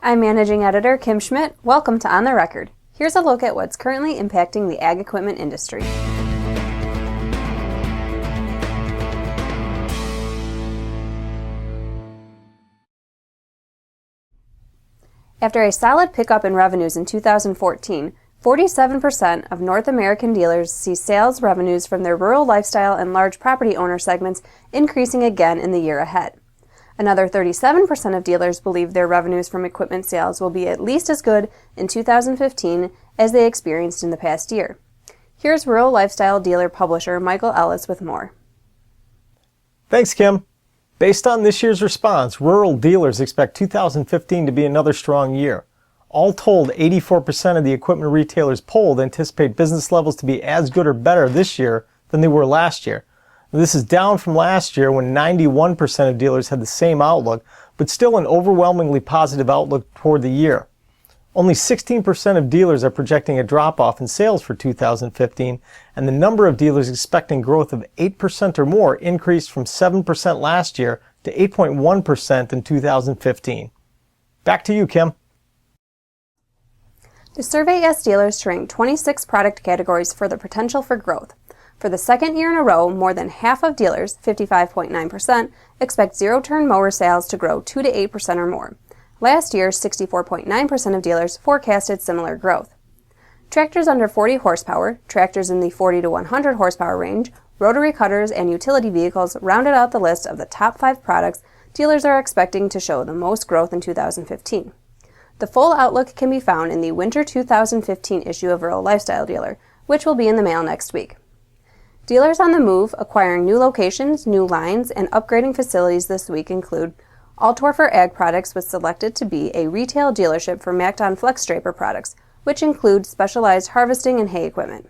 I'm Managing Editor Kim Schmidt. Welcome to On the Record. Here's a look at what's currently impacting the ag equipment industry. After a solid pickup in revenues in 2014, 47% of North American dealers see sales revenues from their rural lifestyle and large property owner segments increasing again in the year ahead. Another 37% of dealers believe their revenues from equipment sales will be at least as good in 2015 as they experienced in the past year. Here's rural lifestyle dealer publisher Michael Ellis with more. Thanks, Kim. Based on this year's response, rural dealers expect 2015 to be another strong year. All told, 84% of the equipment retailers polled anticipate business levels to be as good or better this year than they were last year. This is down from last year when 91% of dealers had the same outlook, but still an overwhelmingly positive outlook toward the year. Only 16% of dealers are projecting a drop-off in sales for 2015, and the number of dealers expecting growth of 8% or more increased from 7% last year to 8.1% in 2015. Back to you, Kim. The survey asked dealers to rank 26 product categories for the potential for growth. For the second year in a row, more than half of dealers, 55.9%, expect zero-turn mower sales to grow 2 to 8% or more. Last year, 64.9% of dealers forecasted similar growth. Tractors under 40 horsepower, tractors in the 40 to 100 horsepower range, rotary cutters, and utility vehicles rounded out the list of the top 5 products dealers are expecting to show the most growth in 2015. The full outlook can be found in the Winter 2015 issue of Rural Lifestyle Dealer, which will be in the mail next week. Dealers on the move, acquiring new locations, new lines, and upgrading facilities this week include Altorfer Ag Products was selected to be a retail dealership for MacDon FlexDraper products, which include specialized harvesting and hay equipment.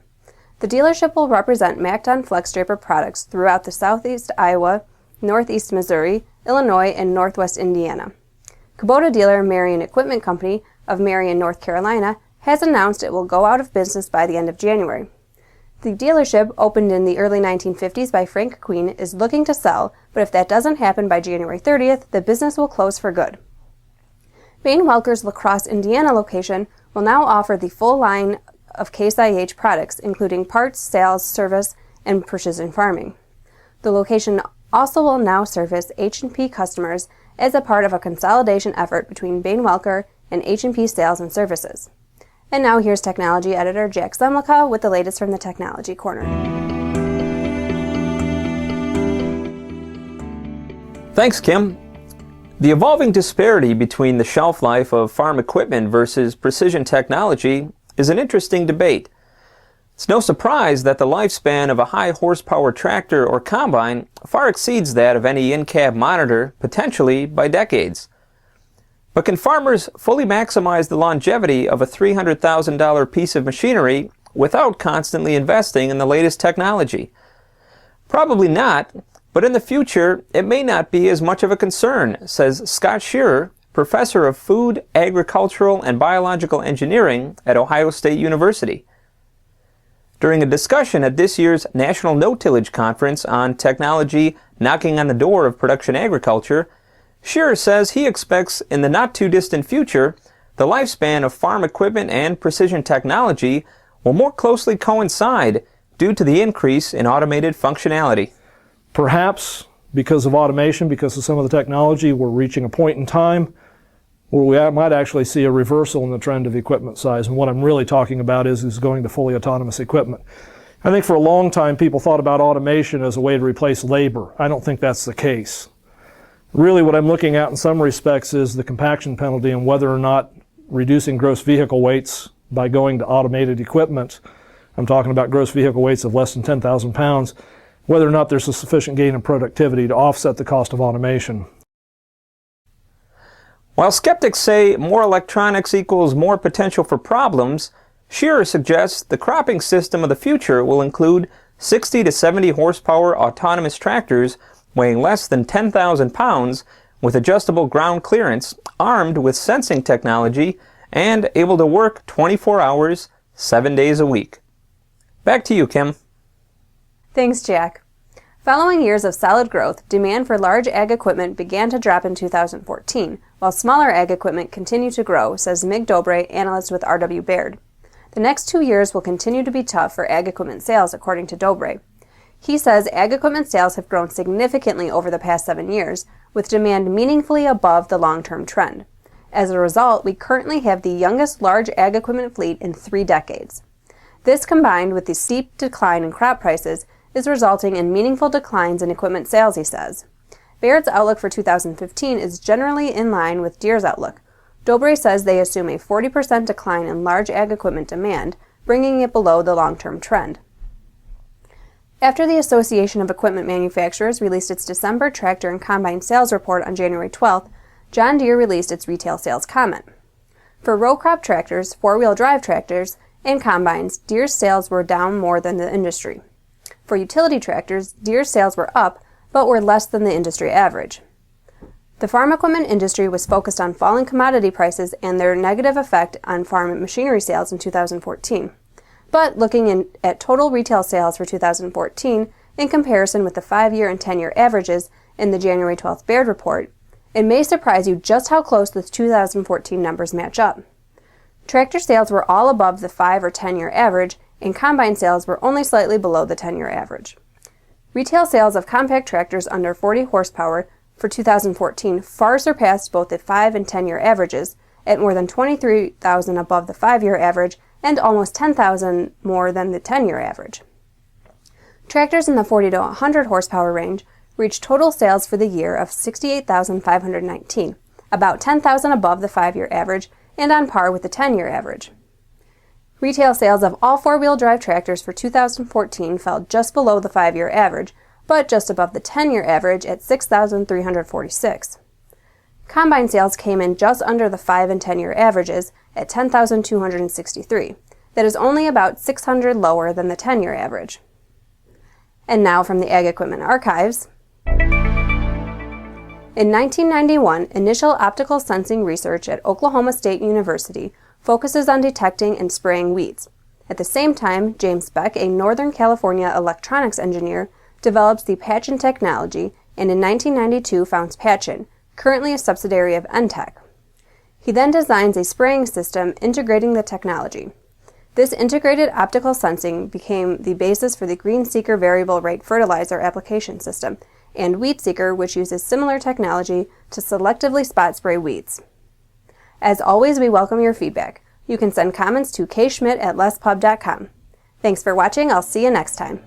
The dealership will represent MacDon FlexDraper products throughout the southeast Iowa, northeast Missouri, Illinois, and northwest Indiana. Kubota dealer Marion Equipment Company of Marion, North Carolina, has announced it will go out of business by the end of January. The dealership, opened in the early 1950s by Frank Queen, is looking to sell, but if that doesn't happen by January 30th, the business will close for good. Bain Welker's La Crosse, Indiana location will now offer the full line of Case IH products, including parts, sales, service, and precision farming. The location also will now service H&P customers as a part of a consolidation effort between Bain Welker and H&P Sales and Services. And now here's technology editor Jack Zemlicka with the latest from the Technology Corner. Thanks, Kim. The evolving disparity between the shelf life of farm equipment versus precision technology is an interesting debate. It's no surprise that the lifespan of a high horsepower tractor or combine far exceeds that of any in-cab monitor, potentially by decades. But can farmers fully maximize the longevity of a $300,000 piece of machinery without constantly investing in the latest technology? Probably not, but in the future it may not be as much of a concern, says Scott Shearer, professor of food, agricultural, and biological engineering at Ohio State University. During a discussion at this year's National No-Tillage Conference on technology knocking on the door of production agriculture, Shearer says he expects in the not-too-distant future, the lifespan of farm equipment and precision technology will more closely coincide due to the increase in automated functionality. Perhaps because of automation, because of some of the technology, we're reaching a point in time where we might actually see a reversal in the trend of equipment size. And what I'm really talking about is going to fully autonomous equipment. I think for a long time people thought about automation as a way to replace labor. I don't think that's the case. Really what I'm looking at in some respects is the compaction penalty and whether or not reducing gross vehicle weights by going to automated equipment, I'm talking about gross vehicle weights of less than 10,000 pounds, whether or not there's a sufficient gain in productivity to offset the cost of automation. While skeptics say more electronics equals more potential for problems, Shearer suggests the cropping system of the future will include 60 to 70 horsepower autonomous tractors weighing less than 10,000 pounds with adjustable ground clearance, armed with sensing technology, and able to work 24 hours, 7 days a week. Back to you, Kim. Thanks, Jack. Following years of solid growth, demand for large ag equipment began to drop in 2014, while smaller ag equipment continue to grow, says Mig Dobre, analyst with R.W. Baird. The next 2 years will continue to be tough for ag equipment sales, according to Dobre. He says ag equipment sales have grown significantly over the past 7 years, with demand meaningfully above the long-term trend. As a result, we currently have the youngest large ag equipment fleet in 3 decades. This, combined with the steep decline in crop prices, is resulting in meaningful declines in equipment sales, he says. Baird's outlook for 2015 is generally in line with Deere's outlook. Dobre says they assume a 40% decline in large ag equipment demand, bringing it below the long-term trend. After the Association of Equipment Manufacturers released its December tractor and combine sales report on January 12th, John Deere released its retail sales comment. For row crop tractors, four-wheel drive tractors, and combines, Deere's sales were down more than the industry. For utility tractors, Deere's sales were up, but were less than the industry average. The farm equipment industry was focused on falling commodity prices and their negative effect on farm machinery sales in 2014. But looking at total retail sales for 2014, in comparison with the 5-year and 10-year averages in the January 12th Baird report, it may surprise you just how close the 2014 numbers match up. Tractor sales were all above the 5 or 10-year average, and combine sales were only slightly below the 10-year average. Retail sales of compact tractors under 40 horsepower for 2014 far surpassed both the 5 and 10-year averages, at more than 23,000 above the 5-year average and almost 10,000 more than the 10-year average. Tractors in the 40 to 100 horsepower range reached total sales for the year of 68,519, about 10,000 above the 5-year average and on par with the 10-year average. Retail sales of all four-wheel drive tractors for 2014 fell just below the 5-year average, but just above the 10-year average at 6,346. Combine sales came in just under the 5 and 10-year averages at 10,263. That is only about 600 lower than the 10-year average. And now from the Ag Equipment Archives. In 1991, initial optical sensing research at Oklahoma State University focuses on detecting and spraying weeds. At the same time, James Beck, a Northern California electronics engineer, develops the Patchen technology and in 1992 founds Patchen, currently a subsidiary of Entech. He then designs a spraying system integrating the technology. This integrated optical sensing became the basis for the GreenSeeker variable rate fertilizer application system and WeedSeeker, which uses similar technology to selectively spot spray weeds. As always, we welcome your feedback. You can send comments to kschmidt@lespub.com. Thanks for watching. I'll see you next time.